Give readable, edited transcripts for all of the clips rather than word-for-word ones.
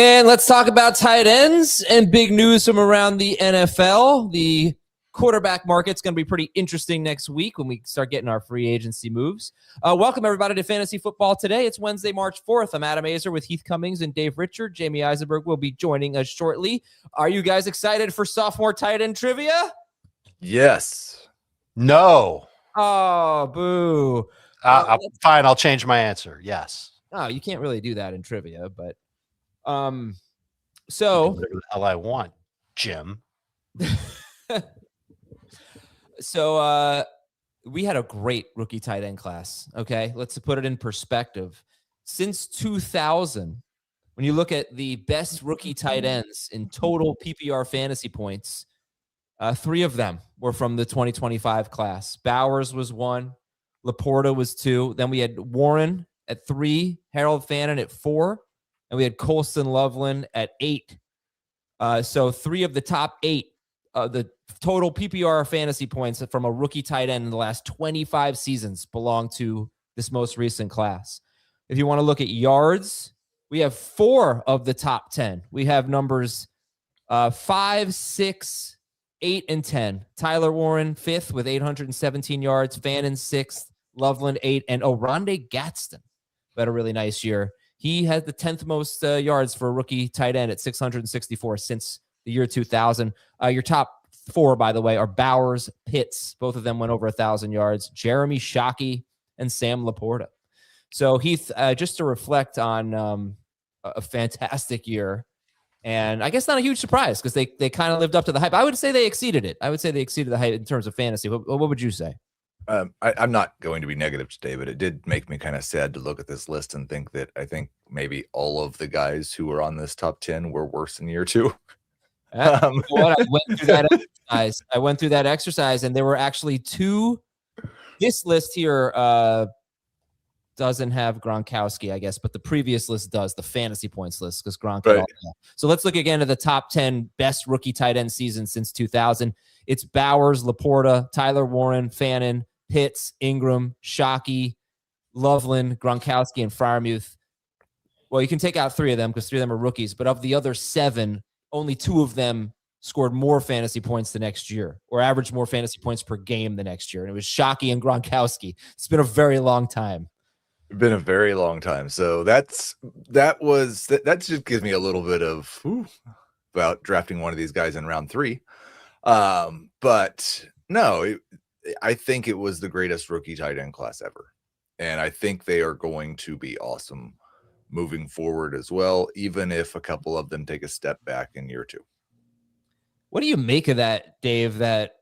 And let's talk about tight ends and big news from around the NFL. The quarterback market's going to be pretty interesting next week when we start getting our free agency moves. Welcome, everybody, to Fantasy Football Today. It's Wednesday, March 4th. I'm Adam Azer with Heath Cummings and Dave Richard. Jamie Eisenberg will be joining us shortly. Are you guys excited for sophomore tight end trivia? Yes. No. Oh, boo. Fine, I'll change my answer. Yes. Oh, you can't really do that in trivia, but So whatever the hell I want, Jim. So we had a great rookie tight end class. Okay, let's put it in perspective. Since 2000, when you look at the best rookie tight ends in total PPR fantasy points, 3 of them were from the 2025 class. Bowers was 1, Laporta was 2. Then we had Warren at 3, Harold Fannin at 4, and we had Colston Loveland at 8. So 3 of the top 8 the total PPR fantasy points from a rookie tight end in the last 25 seasons belong to this most recent class. If you want to look at yards, we have 4 of the top 10. We have numbers 5, 6, 8, and 10. Tyler Warren, 5th with 817 yards. Fannin, 6th. Loveland, 8. And Oronde Gadsden had a really nice year. He had the 10th most yards for a rookie tight end at 664 since the year 2000. Your top 4, by the way, are Bowers, Pitts. Both of them went over 1,000 yards. Jeremy Shockey and Sam Laporta. So Heath, just to reflect on a fantastic year, and I guess not a huge surprise because they kind of lived up to the hype. I would say they exceeded it. I would say they exceeded the hype in terms of fantasy. What would you say? I'm not going to be negative today, but it did make me kind of sad to look at this list and think that I think maybe all of the guys who were on this top 10 were worse in year 2. You know what? I went through that exercise, and there were actually 2. This list here doesn't have Gronkowski, I guess, but the previous list does, the fantasy points list, because Gronk. Right. So let's look again at the top 10 best rookie tight end seasons since 2000. It's Bowers, Laporta, Tyler Warren, Fannin, Pitts, Ingram, Shockey, Loveland, Gronkowski, and Freiermuth. Well, you can take out 3 of them because 3 of them are rookies, but of the other 7, only 2 of them scored more fantasy points the next year or averaged more fantasy points per game the next year. And it was Shockey and Gronkowski. It's been a very long time. Been a very long time. So that just gives me a little bit of about drafting one of these guys in round 3. But no, I think it was the greatest rookie tight end class ever. And I think they are going to be awesome moving forward as well, even if a couple of them take a step back in year 2. What do you make of that, Dave, that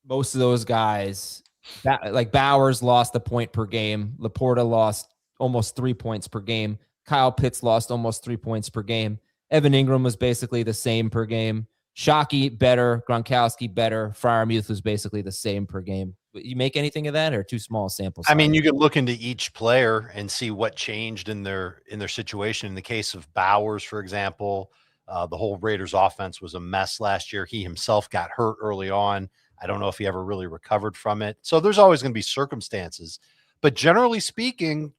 most of those guys, like Bowers lost a point per game, Laporta lost almost 3 points per game, Kyle Pitts lost almost 3 points per game, Evan Ingram was basically the same per game, Shockey better, Gronkowski better, Freiermuth was basically the same per game. You make anything of that, or too small a sample size? I mean, you could look into each player and see what changed in their situation. In the case of Bowers, for example, the whole Raiders offense was a mess last year. He himself got hurt early on. I don't know if he ever really recovered from it. So there's always going to be circumstances. But generally speaking,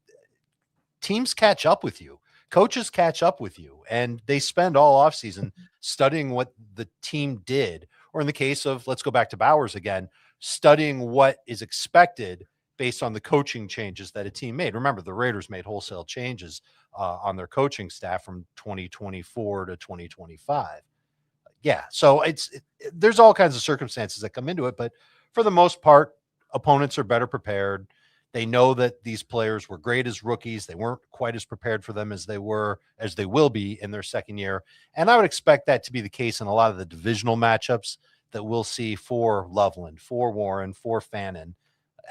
teams catch up with you. Coaches catch up with you, and they spend all offseason studying what the team did. Or in the case of, let's go back to Bowers again, studying what is expected based on the coaching changes that a team made. Remember, the Raiders made wholesale changes on their coaching staff from 2024 to 2025. Yeah, so there's all kinds of circumstances that come into it, but for the most part, opponents are better prepared. They know that these players were great as rookies. They weren't quite as prepared for them as they will be in their second year. And I would expect that to be the case in a lot of the divisional matchups that we'll see for Loveland, for Warren, for Fannin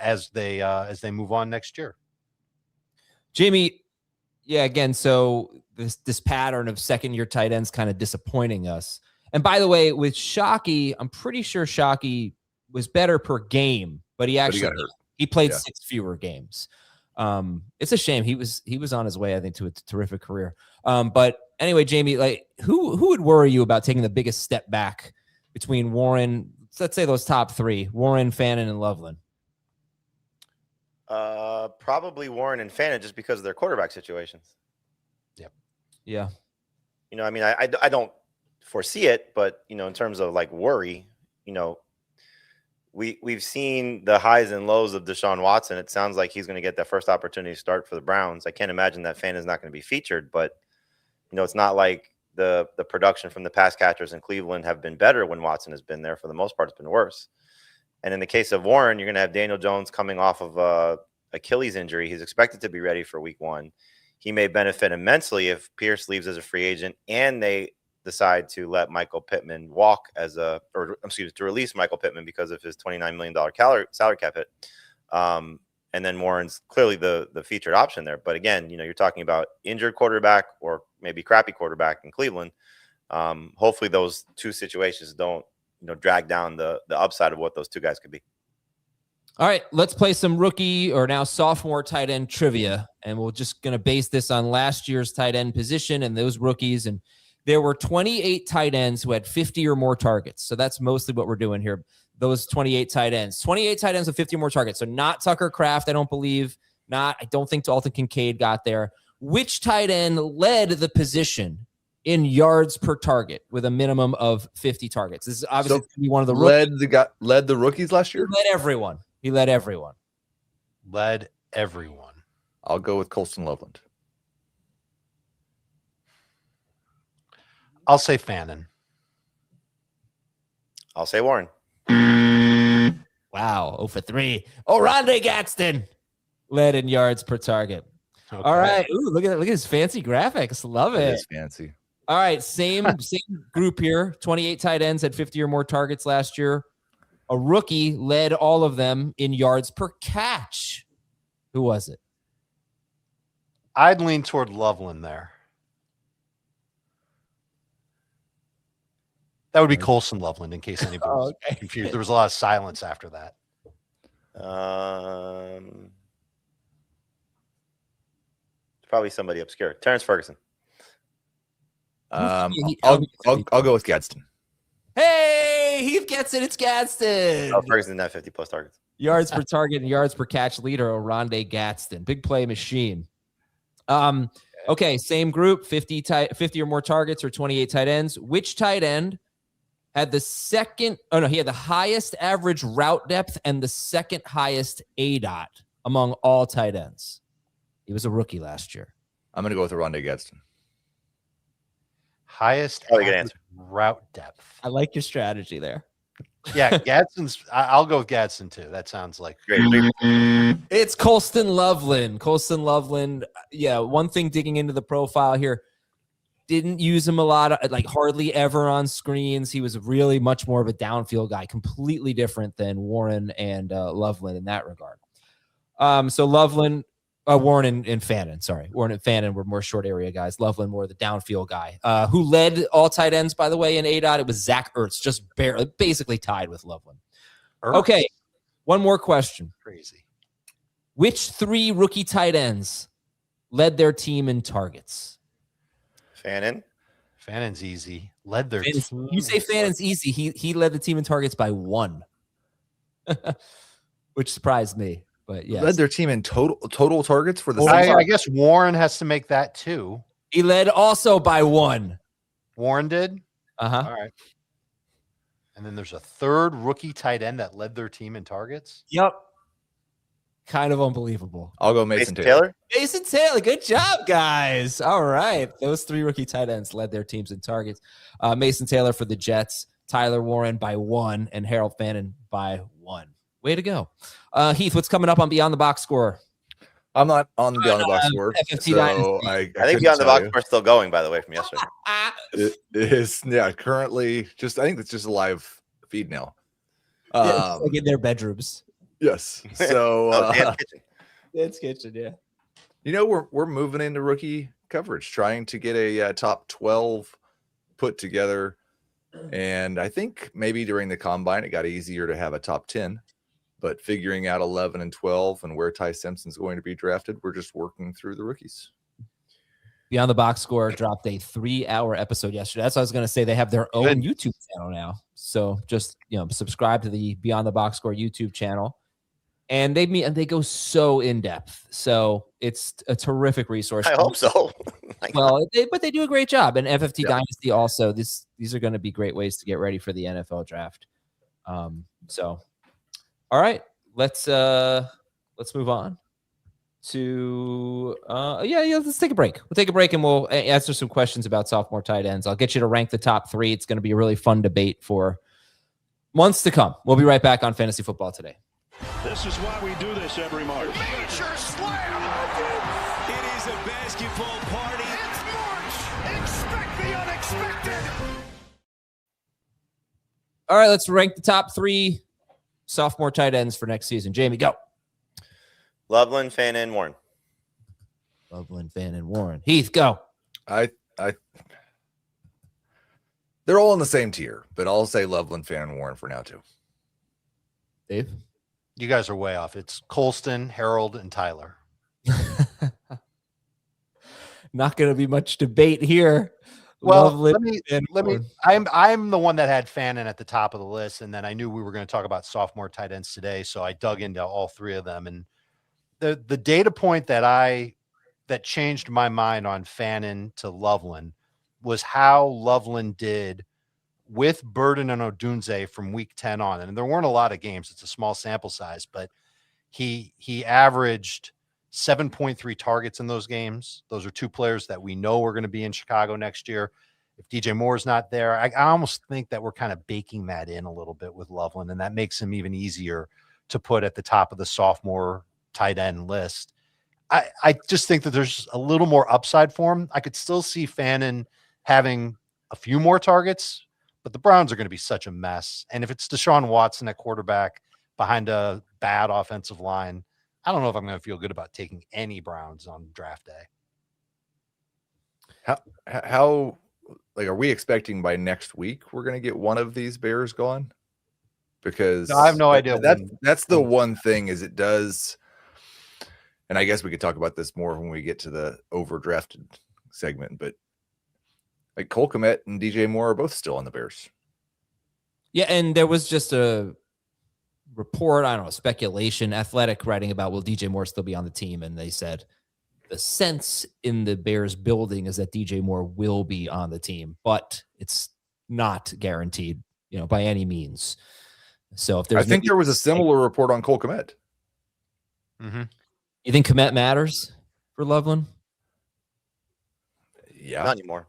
as they move on next year. Jamie, yeah, again, so this pattern of second-year tight ends kind of disappointing us. And by the way, with Shockey, I'm pretty sure Shockey was better per game, but he played 6 fewer games. It's a shame. He was on his way, I think, to a terrific career. But anyway, Jamie, like who would worry you about taking the biggest step back between Warren, let's say those top 3, Warren, Fannin, and Loveland? Probably Warren and Fannin, just because of their quarterback situations. Yeah. You know, I mean, I don't foresee it, but in terms of like worry, we've seen the highs and lows of Deshaun Watson. It sounds like he's going to get that first opportunity to start for the Browns. I can't imagine that Fan is not going to be featured, but it's not like the production from the pass catchers in Cleveland have been better when Watson has been there. For the most part, it's been worse. And in the case of Warren, you're going to have Daniel Jones coming off of Achilles injury. He's expected to be ready for week 1. He may benefit immensely if Pierce leaves as a free agent and they decide to let Michael Pittman walk to release Michael Pittman because of his $29 million salary cap hit. And then Warren's clearly the featured option there. But again, you're talking about injured quarterback or maybe crappy quarterback in Cleveland. Hopefully those two situations don't, drag down the upside of what those two guys could be. All right, let's play some rookie or now sophomore tight end trivia. And we're just going to base this on last year's tight end position and those rookies. And there were 28 tight ends who had 50 or more targets. So that's mostly what we're doing here. Those 28 tight ends. 28 tight ends with 50 or more targets. So not Tucker Kraft, I don't believe. I don't think Dalton Kincaid got there. Which tight end led the position in yards per target with a minimum of 50 targets? This is obviously going to be one of the rookies. Led the rookies last year? He led everyone. Led everyone. I'll go with Colston Loveland. I'll say Fannin. I'll say Warren. Wow, 0 for 3. Rondé Gadsden led in yards per target. Okay. All right. Ooh, look at his fancy graphics. Love it. It's fancy. All right, same group here. 28 tight ends had 50 or more targets last year. A rookie led all of them in yards per catch. Who was it? I'd lean toward Loveland there. That would be Colson Loveland, in case anybody was confused. There was a lot of silence after that. Probably somebody obscure. Terrence Ferguson. I'll go with Gadsden. Hey, Heath gets it. It's Gadsden. Oh, Ferguson had 50 plus targets. Yards per target and yards per catch leader, Rondé Gadsden. Big play machine. Okay, same group, 50 or more targets or 28 tight ends. Which tight end had he had the highest average route depth and the second highest ADOT among all tight ends? He was a rookie last year. I'm going to go with Rondé Gadsden. Highest route depth. I like your strategy there. Yeah, Gadsden's. I'll go with Gadsden too. That sounds like great. It's Colston Loveland. Yeah, one thing digging into the profile here, didn't use him a lot, hardly ever on screens. He was really much more of a downfield guy, completely different than Warren and Loveland in that regard. So Loveland. Warren and Fannin, sorry. Warren and Fannin were more short area guys. Loveland more the downfield guy. Who led all tight ends, by the way, in ADOT? It was Zach Ertz, just barely, basically tied with Loveland. Ertz. Okay, one more question. Crazy. Which 3 rookie tight ends led their team in targets? Fannin's easy. Led their team. You say Fannin's easy. He led the team in targets by 1, which surprised me. But yeah, led their team in total targets for the season. season. I guess Warren has to make that too. He led also by 1. Warren did. All right. And then there's a third rookie tight end that led their team in targets. Yep. Kind of unbelievable. I'll go Mason Taylor. Mason Taylor. Good job, guys. All right. Those 3 rookie tight ends led their teams in targets. Mason Taylor for the Jets, Tyler Warren by 1, and Harold Fannin by 1. Way to go. Heath, what's coming up on Beyond the Box Score? I'm not on the Beyond the Box Score. So I think Beyond the Box Score is still going, by the way, from yesterday. It is, currently I think it's just a live feed now. It's like in their bedrooms. Yes. So Dan's kitchen, yeah. We're moving into rookie coverage, trying to get a top 12 put together. And I think maybe during the combine, it got easier to have a top 10. But figuring out 11 and 12 and where Ty Simpson's going to be drafted, we're just working through the rookies. Beyond the Box Score dropped a 3-hour episode yesterday. That's what I was going to say. They have their own YouTube channel now. So just, subscribe to the Beyond the Box Score YouTube channel. and they meet and they go so in depth. So it's a terrific resource. I hope so. Well, but they do a great job. And FFT Yep. Dynasty also. These are going to be great ways to get ready for the NFL draft. So, all right, let's move on to let's take a break. We'll take a break and we'll answer some questions about sophomore tight ends. I'll get you to rank the top 3. It's going to be a really fun debate for months to come. We'll be right back on Fantasy Football Today. This is why we do this every March. Major slam! It is a basketball party. It's March. Expect the unexpected. All right, let's rank the top 3 sophomore tight ends for next season. Jamie, go. Loveland, Fannin, Warren. Loveland, Fannin, Warren. Heath, go. They're all in the same tier, but I'll say Loveland, Fannin, Warren for now too. Dave? You guys are way off. It's Colston, Harold, and Tyler. Not going to be much debate here. Well, Loveland, let me. I'm the one that had Fannin at the top of the list, and then I knew we were going to talk about sophomore tight ends today, so I dug into all 3 of them. And the data point that changed my mind on Fannin to Loveland was how Loveland did with Burden and Odunze from week 10 on. And there weren't a lot of games. It's a small sample size, but he averaged 7.3 targets in those games. Those are 2 players that we know are going to be in Chicago next year. If DJ Moore's not there, I almost think that we're kind of baking that in a little bit with Loveland, and that makes him even easier to put at the top of the sophomore tight end list. I just think that there's a little more upside for him. I could still see Fannin having a few more targets, but the Browns are going to be such a mess. And if it's Deshaun Watson at quarterback behind a bad offensive line, I don't know if I'm going to feel good about taking any Browns on draft day. How like, are we expecting by next week we're going to get one of these Bears gone? Because no, I have no idea. That's the one thing is it does. And I guess we could talk about this more when we get to the overdrafted segment, but like Cole Kmet and DJ Moore are both still on the Bears. Yeah, and there was just a report, I don't know, speculation, Athletic writing about will DJ Moore still be on the team, and they said the sense in the Bears building is that DJ Moore will be on the team, but it's not guaranteed, by any means. So if there's, I think there was a similar report on Cole Kmet. Mm-hmm. You think Kmet matters for Loveland? Yeah, Not anymore.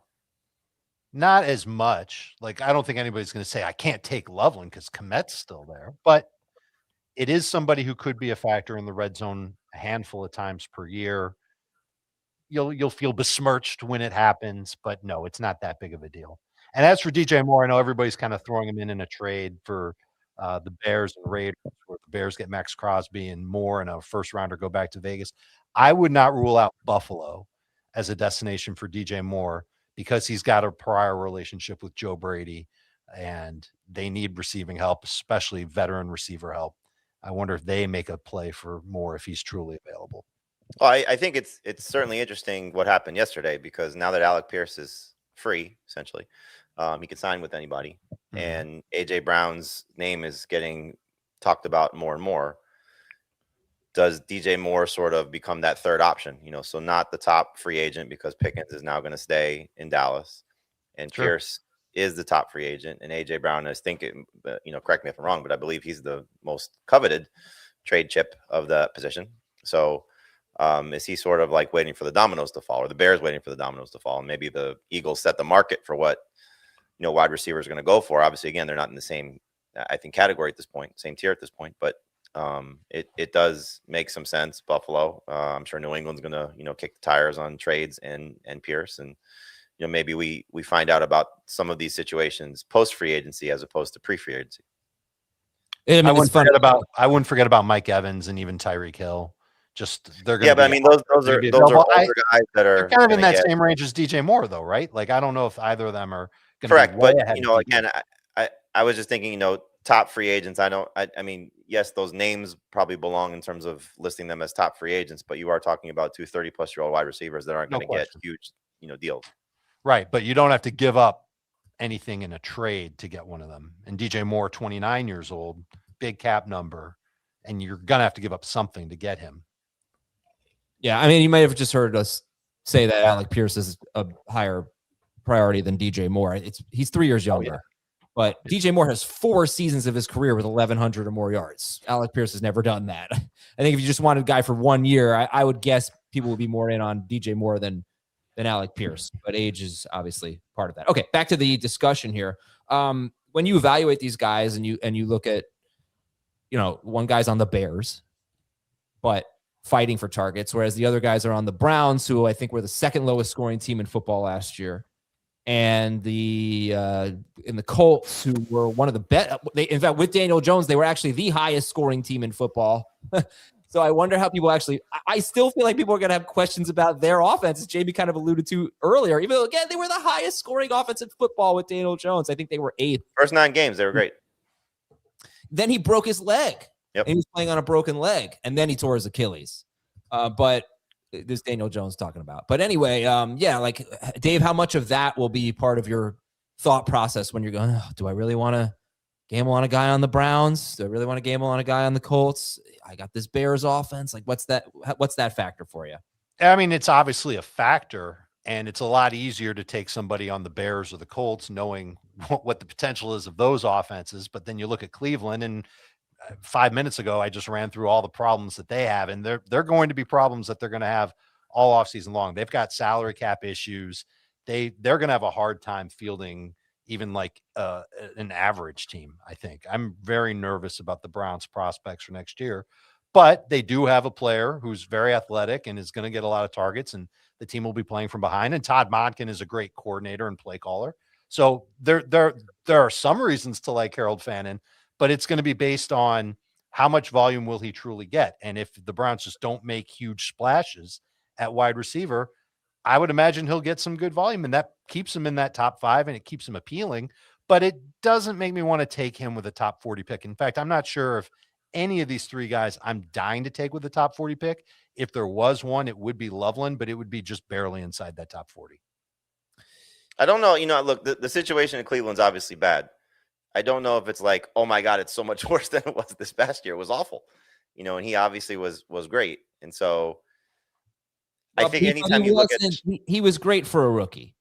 Not as much. Like, I don't think anybody's going to say I can't take Loveland because Kmet's still there, but it is somebody who could be a factor in the red zone a handful of times per year. You'll feel besmirched when it happens, but no, it's not that big of a deal. And as for DJ Moore, I know everybody's kind of throwing him in a trade for the Bears and Raiders, where the Bears get Max Crosby and Moore and a first rounder go back to Vegas. I would not rule out Buffalo as a destination for DJ Moore because he's got a prior relationship with Joe Brady and they need receiving help, especially veteran receiver help. I wonder if they make a play for Moore if he's truly available. Well, I think it's certainly interesting what happened yesterday because now that Alec Pierce is free, essentially, he can sign with anybody. Mm-hmm. And A.J. Brown's name is getting talked about more and more. Does DJ Moore sort of become that third option? So not the top free agent because Pickens is now going to stay in Dallas and sure. Pierce is the top free agent. And A.J. Brown, I think, correct me if I'm wrong, but I believe he's the most coveted trade chip of the position. So is he sort of like waiting for the dominoes to fall or the Bears waiting for the dominoes to fall? And maybe the Eagles set the market for what, wide receivers are going to go for. Obviously, again, they're not in the same, I think, category at this point, same tier at this point, but it does make some sense. Buffalo, I'm sure New England's going to, kick the tires on trades and Pierce. And, maybe we find out about some of these situations post free agency as opposed to pre free agency. I wouldn't forget about Mike Evans and even Tyreek Hill. Just they're going to. Yeah, but I mean, those are older guys that are kind of in that same range as DJ Moore, though, right? Like, I don't know if either of them are going to correct. But again, I was just thinking, top free agents. I mean, yes, those names probably belong in terms of listing them as top free agents, but you are talking about 2 30-plus-year-old wide receivers that aren't going to get huge, deals. Right, but you don't have to give up anything in a trade to get one of them. And DJ Moore, 29 years old, big cap number, and you're going to have to give up something to get him. Yeah, I mean, you might have just heard us say that Alec Pierce is a higher priority than DJ Moore. He's 3 years younger. But DJ Moore has 4 seasons of his career with 1,100 or more yards. Alec Pierce has never done that. I think if you just wanted a guy for 1 year, I would guess people would be more in on DJ Moore than Alec Pierce. But age is obviously part of that. Okay, back to the discussion here. When you evaluate these guys and you look at, one guy's on the Bears, but fighting for targets, whereas the other guys are on the Browns, who I think were the second lowest scoring team in football last year. And in the Colts, who were one of the best. In fact, with Daniel Jones, they were actually the highest scoring team in football. So I wonder how people actually. I still feel like people are going to have questions about their offense, as Jamie kind of alluded to earlier. Even though, again, they were the highest scoring offense in football with Daniel Jones. I think they were 8th. First 9 games, they were great. Then he broke his leg. Yep. And he was playing on a broken leg, and then he tore his Achilles. But this Daniel Jones talking about. But anyway, like Dave, how much of that will be part of your thought process when you're going, do I really want to gamble on a guy on the Browns? Do I really want to gamble on a guy on the Colts? I got this Bears offense. Like, what's that factor for you? I mean, it's obviously a factor, and it's a lot easier to take somebody on the Bears or the Colts knowing what the potential is of those offenses. But then you look at Cleveland, and 5 minutes ago, I just ran through all the problems that they have, and they're going to be problems that they're going to have all offseason long. They've got salary cap issues. They're going to have a hard time fielding even like an average team. I think I'm very nervous about the Browns' prospects for next year, but they do have a player who's very athletic and is going to get a lot of targets, and the team will be playing from behind. And Todd Monken is a great coordinator and play caller. So there are some reasons to like Harold Fannin, but it's going to be based on how much volume will he truly get. And if the Browns just don't make huge splashes at wide receiver, I would imagine he'll get some good volume, and that keeps him in that top 5 and it keeps him appealing, but it doesn't make me want to take him with a top 40 pick. In fact, I'm not sure if any of these 3 guys I'm dying to take with the top 40 pick. If there was one, it would be Loveland, but it would be just barely inside that top 40. I don't know. Look, the situation in Cleveland's obviously bad. I don't know if it's like, oh my God, it's so much worse than it was this past year. It was awful, and he obviously was great. And so I think anytime you look at, he was great for a rookie.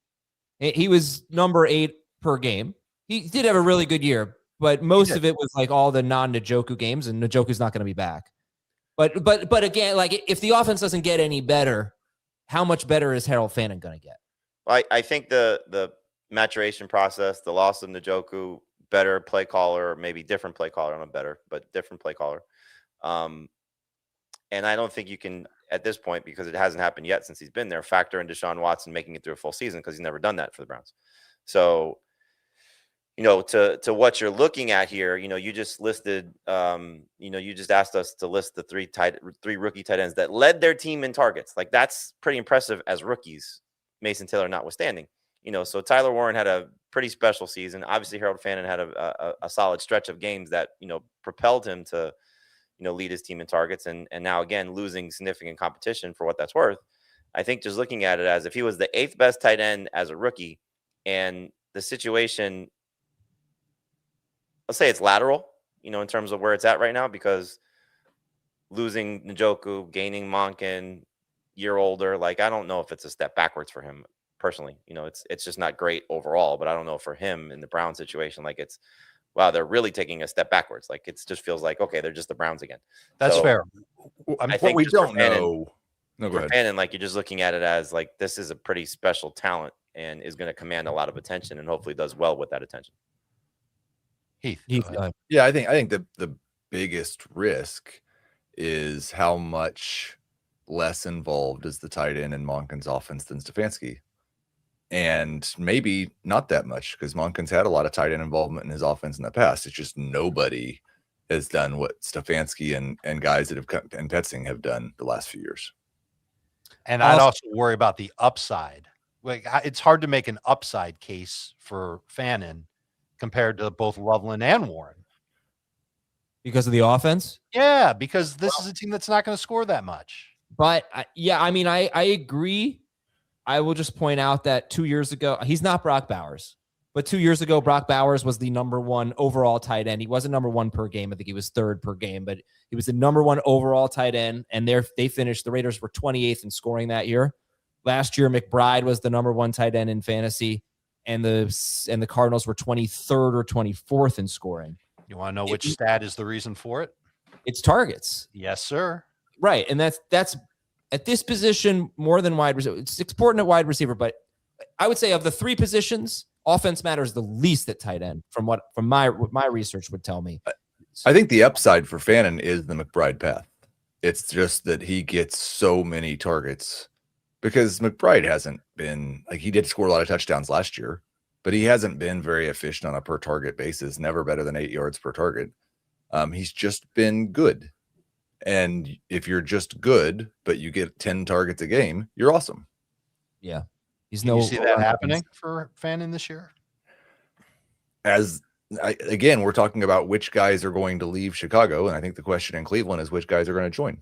He was number 8 per game. He did have a really good year, but most of it was like all the non-Njoku games, and Njoku's not going to be back. But again, like if the offense doesn't get any better, how much better is Harold Fannin going to get? I think the maturation process, the loss of Njoku, better play caller, maybe different play caller, not better, but different play caller. And I don't think you can, at this point, because it hasn't happened yet since he's been there, factor in Deshaun Watson making it through a full season, because he's never done that for the Browns. So, to what you're looking at here, you just listed, you just asked us to list the three rookie tight ends that led their team in targets. Like, that's pretty impressive as rookies, Mason Taylor notwithstanding. So Tyler Warren had a pretty special season. Obviously, Harold Fannin had a solid stretch of games that, propelled him to, lead his team in targets. And now, again, losing significant competition for what that's worth. I think just looking at it as if he was the 8th best tight end as a rookie, and the situation, let's say it's lateral, in terms of where it's at right now, because losing Njoku, gaining Monken, year older, like, I don't know if it's a step backwards for him. Personally, it's just not great overall, but I don't know for him in the Brown situation, like it's, wow, they're really taking a step backwards. Like it just feels like, okay, they're just the Browns again. That's fair. I think we don't know. No, go ahead. Fannin, like, you're just looking at it as like, this is a pretty special talent and is going to command a lot of attention, and hopefully does well with that attention. Heath, yeah, I think the biggest risk is how much less involved is the tight end in Monken's offense than Stefanski. And maybe not that much, because Monken's had a lot of tight end involvement in his offense in the past. It's just nobody has done what Stefanski and guys that have come, and Petzing have done the last few years. And I'd also worry about the upside. Like, it's hard to make an upside case for Fannin compared to both Loveland and Warren. Because of the offense? Yeah, because this is a team that's not going to score that much. But, I agree. I will just point out that 2 years ago, he's not Brock Bowers. But 2 years ago, Brock Bowers was the number one overall tight end. He wasn't number one per game. I think he was third per game, but he was the number one overall tight end. And they finished, the Raiders were 28th in scoring that year. Last year, McBride was the number one tight end in fantasy, and the Cardinals were 23rd or 24th in scoring. You want to know which stat is the reason for it? It's targets. Yes, sir. Right. And that's at this position more than wide receiver. It's important at wide receiver, but I would say of the three positions, offense matters the least at tight end from what my research would tell me. I think the upside for Fannin is the McBride path. It's just that he gets so many targets because McBride hasn't been like, he did score a lot of touchdowns last year, but he hasn't been very efficient on a per target basis, never better than 8 yards per target. He's just been good. And if you're just good, but you get 10 targets a game, you're awesome. Yeah. Can you see that happening for Fannin this year? Again, we're talking about which guys are going to leave Chicago. And I think the question in Cleveland is which guys are going to join.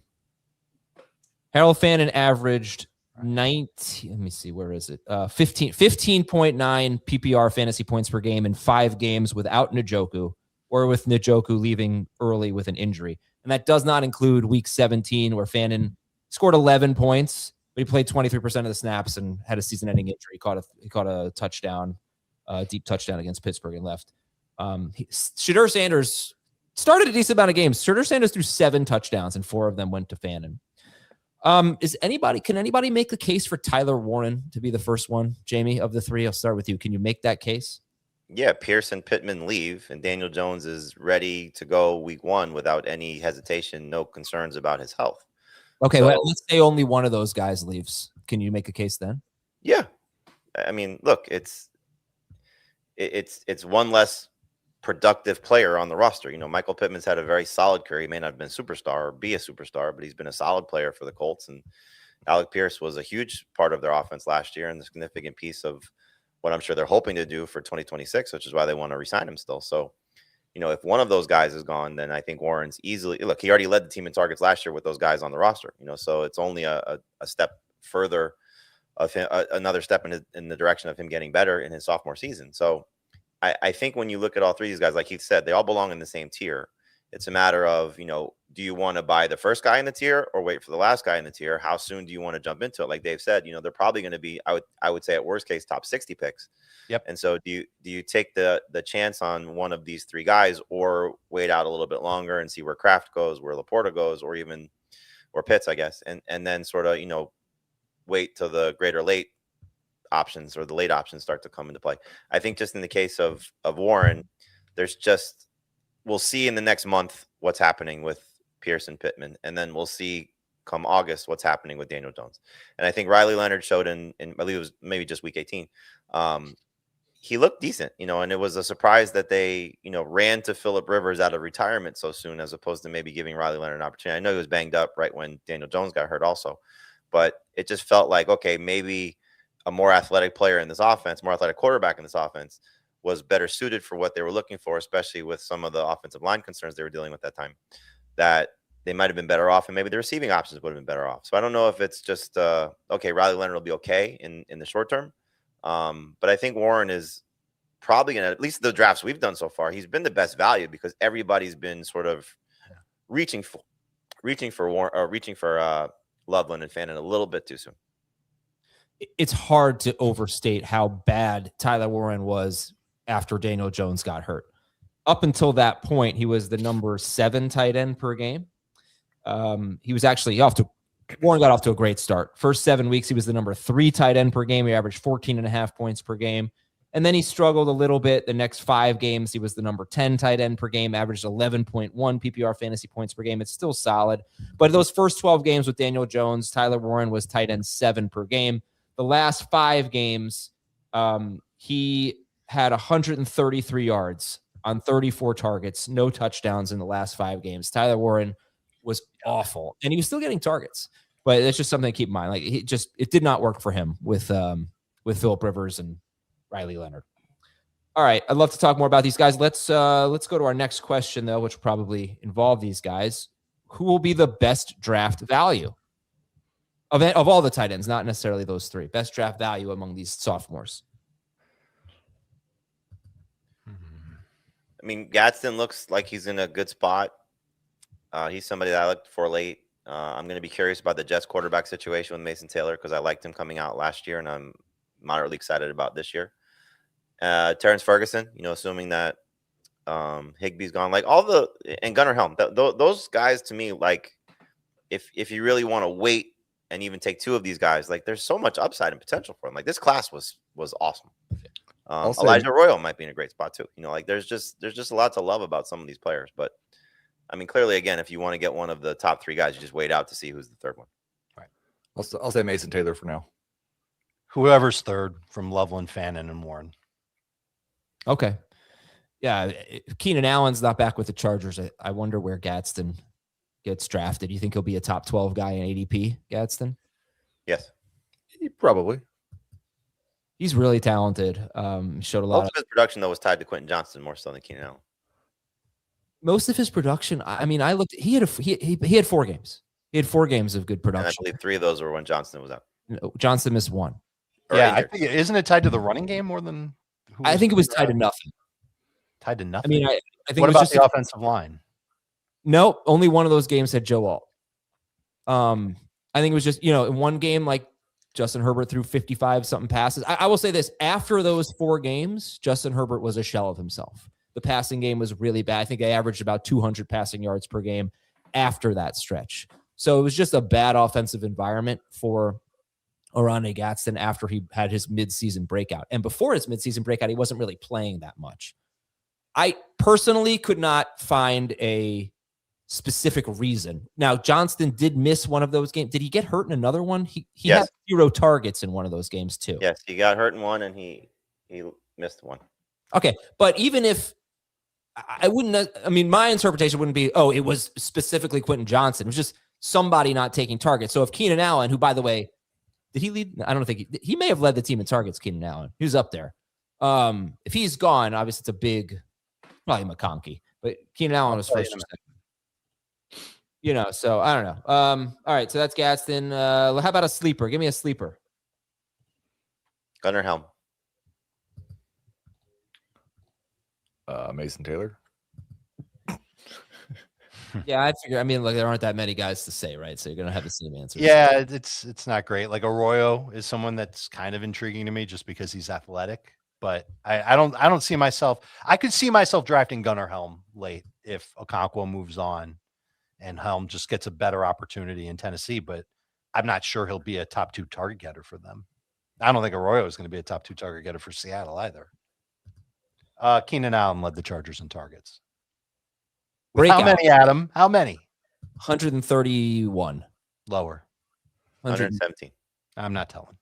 Harold Fannin averaged 19. Let me see. Where is it? 15.9 PPR fantasy points per game in 5 games without Njoku, or with Njoku leaving early with an injury. And that does not include week 17, where Fannin scored 11 points, but he played 23% of the snaps and had a season-ending injury. He caught a touchdown, deep touchdown against Pittsburgh and left. Shedeur Sanders started a decent amount of games. Shedeur Sanders threw 7 touchdowns, and 4 of them went to Fannin. Can anybody make the case for Tyler Warren to be the first one? Jamie, of the three, I'll start with you. Can you make that case? Yeah, Pierce and Pittman leave, and Daniel Jones is ready to go week 1 without any hesitation, no concerns about his health. Okay, well, let's say only one of those guys leaves. Can you make a case then? Yeah, I mean, look, it's one less productive player on the roster. You know, Michael Pittman's had a very solid career. He may not have been a superstar or be a superstar, but he's been a solid player for the Colts. And Alec Pierce was a huge part of their offense last year and a significant piece of what I'm sure they're hoping to do for 2026, which is why they want to resign him still. So, you know, if one of those guys is gone, then I think Warren's easily, look, he already led the team in targets last year with those guys on the roster, you know, so it's only a step further of him, another step in the direction of him getting better in his sophomore season. So I think when you look at all three of these guys, like Heath said, they all belong in the same tier. It's a matter of, you know, do you want to buy the first guy in the tier or wait for the last guy in the tier? How soon do you want to jump into it? Like Dave said, you know, they're probably going to be, I would say at worst case, top 60 picks. Yep. And so do you take the chance on one of these three guys or wait out a little bit longer and see where Kraft goes, where Laporta goes, or Pitts, I guess. And then sort of, you know, wait till the greater late options or the late options start to come into play. I think just in the case of Warren, we'll see in the next month what's happening with Pierce and Pittman, and then we'll see come August what's happening with Daniel Jones. And I think Riley Leonard showed in I believe it was maybe just week 18. He looked decent, you know, and it was a surprise that they, you know, ran to Phillip Rivers out of retirement so soon as opposed to maybe giving Riley Leonard an opportunity. I know he was banged up right when Daniel Jones got hurt also, but it just felt like, okay, maybe a more athletic player in this offense, more athletic quarterback in this offense was better suited for what they were looking for, especially with some of the offensive line concerns they were dealing with that time, that they might have been better off, and maybe the receiving options would have been better off. So I don't know if it's just, okay, Riley Leonard will be okay in the short term. But I think Warren is probably going to, at least the drafts we've done so far, he's been the best value because everybody's been sort of reaching for Loveland and Fannin a little bit too soon. It's hard to overstate how bad Tyler Warren was after Daniel Jones got hurt. Up until that point, he was the number 7 tight end per game. He was actually Warren got off to a great start. First 7 weeks, he was the number 3 tight end per game. He averaged 14.5 points per game. And then he struggled a little bit. The next 5 games, he was the number 10 tight end per game, averaged 11.1 PPR fantasy points per game. It's still solid. But those first 12 games with Daniel Jones, Tyler Warren was tight end 7 per game. The last 5 games, he had 133 yards on 34 targets, no touchdowns in the last 5 games. Tyler Warren was awful, and he was still getting targets. But it's just something to keep in mind. Like it did not work for him with Phillip Rivers and Riley Leonard. All right, I'd love to talk more about these guys. Let's go to our next question, though, which will probably involve these guys. Who will be the best draft value of all the tight ends? Not necessarily those 3. Best draft value among these sophomores. I mean, Gadsden looks like he's in a good spot. He's somebody that I looked for late. I'm going to be curious about the Jets quarterback situation with Mason Taylor because I liked him coming out last year, and I'm moderately excited about this year. Terrence Ferguson, assuming that Higbee's gone, and Gunnar Helm, those guys to me, like if you really want to wait and even take two of these guys, like there's so much upside and potential for them. Like this class was awesome. Elijah Royal might be in a great spot too. There's just a lot to love about some of these players, but I mean, clearly, again, if you want to get one of the top three guys, you just wait out to see who's the third one. Right. I'll say Mason Taylor for now. Whoever's third from Loveland, Fannin, and Warren. Okay. Yeah. Keenan Allen's not back with the Chargers. I wonder where Gadsden gets drafted. You think he'll be a top 12 guy in ADP, Gadsden? Yes. Probably. He's really talented. Showed a lot. Most of his production, though, was tied to Quentin Johnston more so than Keenan Allen. Most of his production, I mean, I looked. He had 4 games. He had 4 games of good production. And I believe 3 of those were when Johnston was out. No, Johnston missed 1. Yeah, I think isn't it tied to the running game more than? I think it was tied to nothing. Tied to nothing. I mean, I think. What it was about just the offensive line? No, only one of those games had Joe Alt. I think it was just in one game, like Justin Herbert threw 55 something passes. I will say this: after those 4 games, Justin Herbert was a shell of himself. The passing game was really bad. I think I averaged about 200 passing yards per game after that stretch. So it was just a bad offensive environment for Oronde Gadsden after he had his midseason breakout. And before his midseason breakout, he wasn't really playing that much. I personally could not find a specific reason. Now, Johnston did miss one of those games. Did he get hurt in another one? He Yes. had 0 targets in one of those games too. Yes, he got hurt in one and he missed one. Okay, but even if I wouldn't, I mean, my interpretation wouldn't be, it was specifically Quentin Johnston. It was just somebody not taking targets. So if Keenan Allen, who, by the way, did he lead? I don't think he may have led the team in targets, Keenan Allen. He was up there. If he's gone, obviously it's a big, probably McConkey, but Keenan Allen was first or second. So I don't know. All right, so that's Gadsden. How about a sleeper? Give me a sleeper. Gunnar Helm. Mason Taylor. Yeah, I figure. I mean, there aren't that many guys to say, right? So you're gonna have the same answer. Yeah, it's not great. Like Arroyo is someone that's kind of intriguing to me just because he's athletic. But I don't see myself. I could see myself drafting Gunnar Helm late if Okonkwo moves on, and Helm just gets a better opportunity in Tennessee. But I'm not sure he'll be a top 2 target getter for them. I don't think Arroyo is going to be a top 2 target getter for Seattle either. Keenan Allen led the Chargers in targets. How many, Adam? How many? 131. Lower. 117. I'm not telling.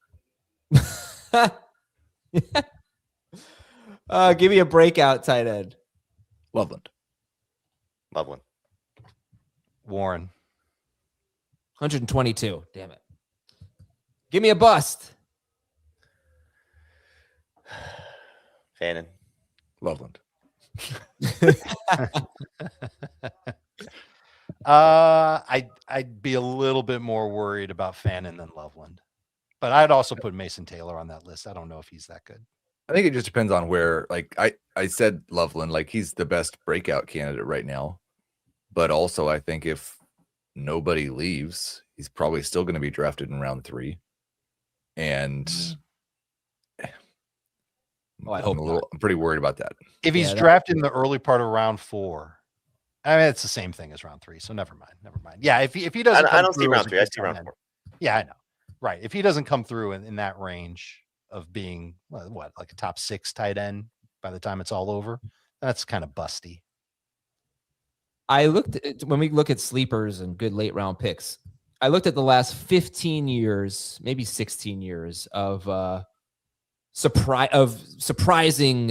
Give me a breakout tight end. Loveland. Warren. 122. Damn it. Give me a bust. Fannin. Loveland. I'd be a little bit more worried about Fannin than Loveland, but I'd also put Mason Taylor on that list. I don't know if he's that good. I think it just depends on where. Like I said, Loveland, like he's the best breakout candidate right now, but also I think if nobody leaves, he's probably still going to be drafted in round 3. And I'm pretty worried about that. If he's drafted in the early part of round 4, I mean, it's the same thing as round 3. So never mind. Yeah. If he doesn't, I don't see round 3. I see round 4. Yeah, I know. Right. If he doesn't come through in that range of being like a top 6 tight end by the time it's all over, that's kind of busty. When we look at sleepers and good late round picks, I looked at the last 15 years, maybe 16 years of surprising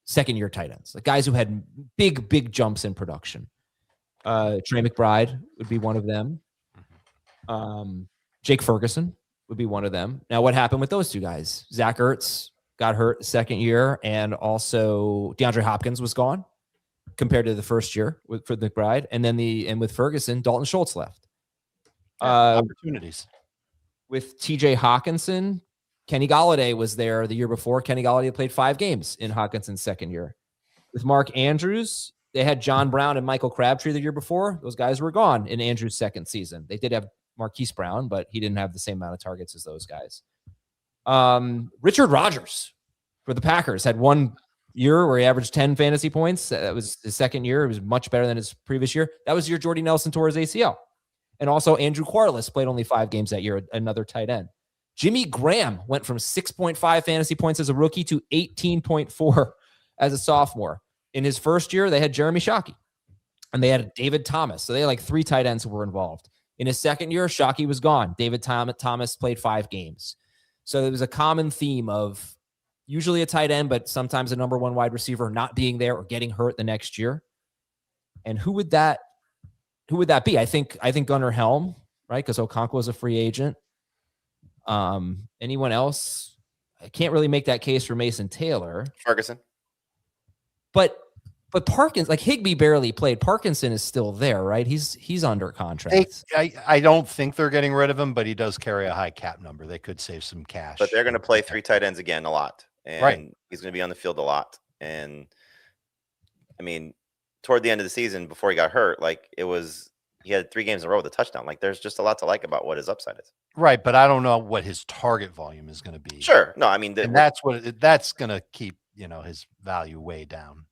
second year tight ends, like guys who had big jumps in production. Trey McBride would be one of them. Jake Ferguson would be one of them. Now, what happened with those 2 guys? Zach Ertz got hurt the second year, and also DeAndre Hopkins was gone compared to the first year for McBride, and then with Ferguson, Dalton Schultz left. Opportunities with TJ Hawkinson. Kenny Golladay was there the year before. Kenny Golladay played 5 games in Hawkinson's second year. with Mark Andrews. They had John Brown and Michael Crabtree the year before. Those guys were gone in Andrews' second season. They did have Marquise Brown, but he didn't have the same amount of targets as those guys. Richard Rodgers for the Packers had one year where he averaged 10 fantasy points. That was his second year. It was much better than his previous year. That was your Jordy Nelson tore his ACL. And also Andrew Quarles played only 5 games that year, another tight end. Jimmy Graham went from 6.5 fantasy points as a rookie to 18.4 as a sophomore. In his first year, they had Jeremy Shockey and they had David Thomas. So they had like 3 tight ends who were involved. In his second year, Shockey was gone. David Thomas played 5 games. So there was a common theme of usually a tight end, but sometimes a number 1 wide receiver not being there or getting hurt the next year. And who would that be? I think Gunnar Helm, right? Because Okonkwo is a free agent. Anyone else? I can't really make that case for Mason Taylor. Ferguson. But Parkinson, like Higbee barely played. Parkinson is still there, right? He's under contract. I don't think they're getting rid of him, but he does carry a high cap number. They could save some cash. But they're going to play 3 tight ends again a lot. And he's going to be on the field a lot. And I mean, toward the end of the season, before he got hurt, like he had 3 games in a row with a touchdown. Like there's just a lot to like about what his upside is. Right, but I don't know what his target volume is going to be. Sure. No, I mean, that's going to keep, his value way down.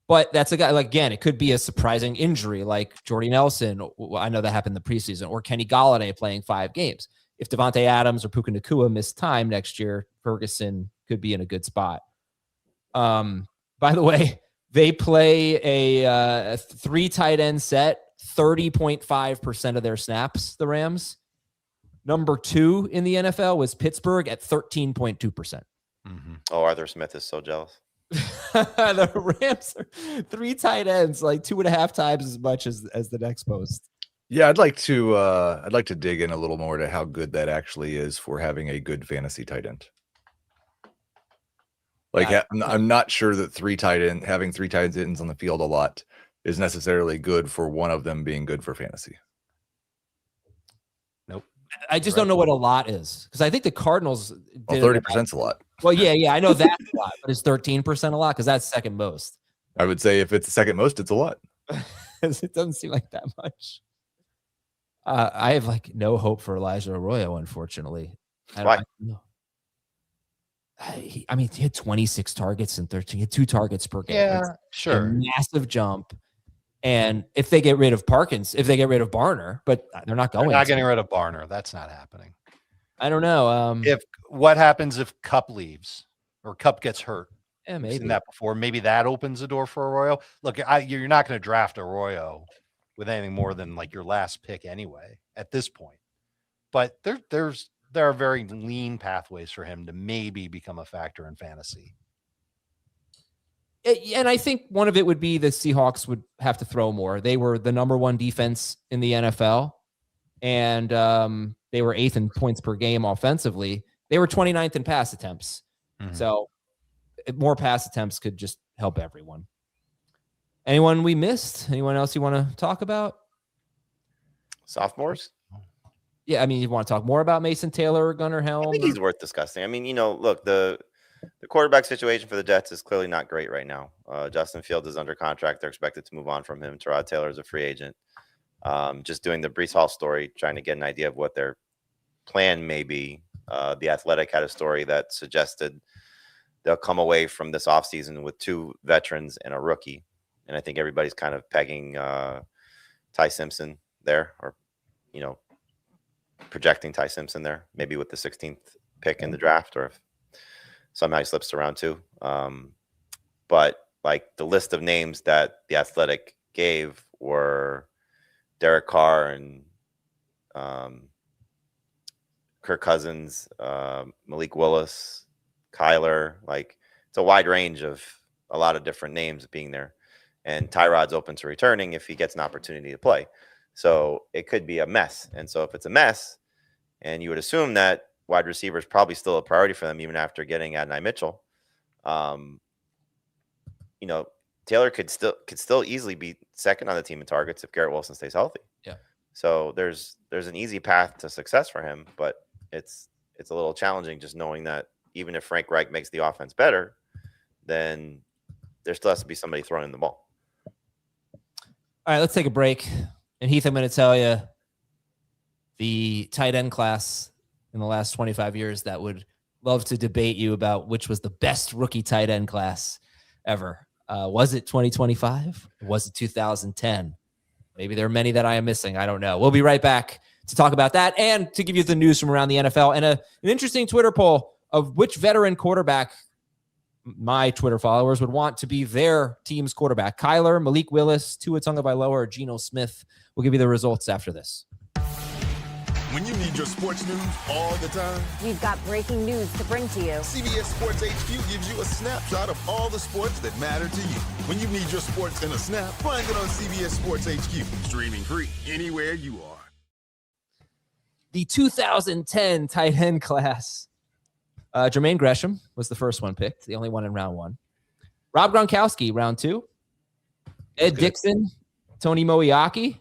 But that's a guy, like, again, it could be a surprising injury like Jordy Nelson. I know that happened in the preseason, or Kenny Golladay playing 5 games. If Devontae Adams or Puka Nacua miss time next year, Ferguson could be in a good spot. By the way, they play a 3 tight end set, 30.5% of their snaps, the Rams. Number 2 in the NFL was Pittsburgh at 13.2%. Mm-hmm. Oh, Arthur Smith is so jealous. The Rams are 3 tight ends, like 2.5 times as much as the next post. Yeah, I'd like to dig in a little more to how good that actually is for having a good fantasy tight end. Like, I'm not sure that having 3 tight ends on the field a lot is necessarily good for one of them being good for fantasy. Nope. I just don't know what a lot is, because I think the Cardinals did 30% is a lot. Well, yeah, I know that's a lot, but is 13% a lot? Because that's second most. I would say if it's the second most, it's a lot. It doesn't seem like that much. I have like no hope for Elijah Arroyo, unfortunately. Why? I mean, he had 26 targets and 13. He had 2 targets per game. Yeah, That's sure. a massive jump. And if they get rid of if they get rid of Barner, but they're not going. They're not getting rid of Barner. That's not happening. I don't know. What happens if Kupp leaves or Kupp gets hurt? Yeah, I've maybe seen that before. Maybe that opens the door for Arroyo. Look, you're not going to draft Arroyo with anything more than like your last pick anyway at this point. But there are very lean pathways for him to maybe become a factor in fantasy. And I think one of it would be the Seahawks would have to throw more. They were the number 1 defense in the NFL, and they were 8th in points per game offensively. They were 29th in pass attempts. Mm-hmm. So more pass attempts could just help everyone. Anyone we missed? Anyone else you want to talk about? Sophomores? Yeah, I mean, you want to talk more about Mason Taylor or Gunnar Helm? I think he's worth discussing. I mean, look, the quarterback situation for the Jets is clearly not great right now. Justin Fields is under contract. They're expected to move on from him. Tyrod Taylor is a free agent. Just doing the Breece Hall story, trying to get an idea of what their plan may be. The Athletic had a story that suggested they'll come away from this offseason with 2 veterans and a rookie. And I think everybody's kind of pegging Ty Simpson there, or, projecting Ty Simpson there, maybe with the 16th pick in the draft, or if somehow he slips to round 2. But like the list of names that the Athletic gave were Derek Carr and Kirk Cousins, Malik Willis, Kyler. Like, it's a wide range of a lot of different names being there. And Tyrod's open to returning if he gets an opportunity to play. So it could be a mess. And so if it's a mess, and you would assume that wide receiver is probably still a priority for them, even after getting Adonai Mitchell, Taylor could still easily be second on the team in targets if Garrett Wilson stays healthy. Yeah. So there's an easy path to success for him, but it's a little challenging just knowing that even if Frank Reich makes the offense better, then there still has to be somebody throwing the ball. All right, let's take a break. And Heath, I'm going to tell you the tight end class in the last 25 years that would love to debate you about which was the best rookie tight end class ever. Was it 2025? Was it 2010? Maybe there are many that I am missing. I don't know. We'll be right back to talk about that and to give you the news from around the NFL and an interesting Twitter poll of which veteran quarterback my Twitter followers would want to be their team's quarterback. Kyler, Malik Willis, Tua Tagovailoa, or Geno Smith. We'll give you the results after this. When you need your sports news all the time, we've got breaking news to bring to you. CBS Sports HQ gives you a snapshot of all the sports that matter to you. When you need your sports in a snap, find it on CBS Sports HQ, streaming free anywhere you are. The 2010 tight end class. Jermaine Gresham was the first one picked, the only one in round 1. Rob Gronkowski, round 2. Ed Dixon, Tony Moeaki,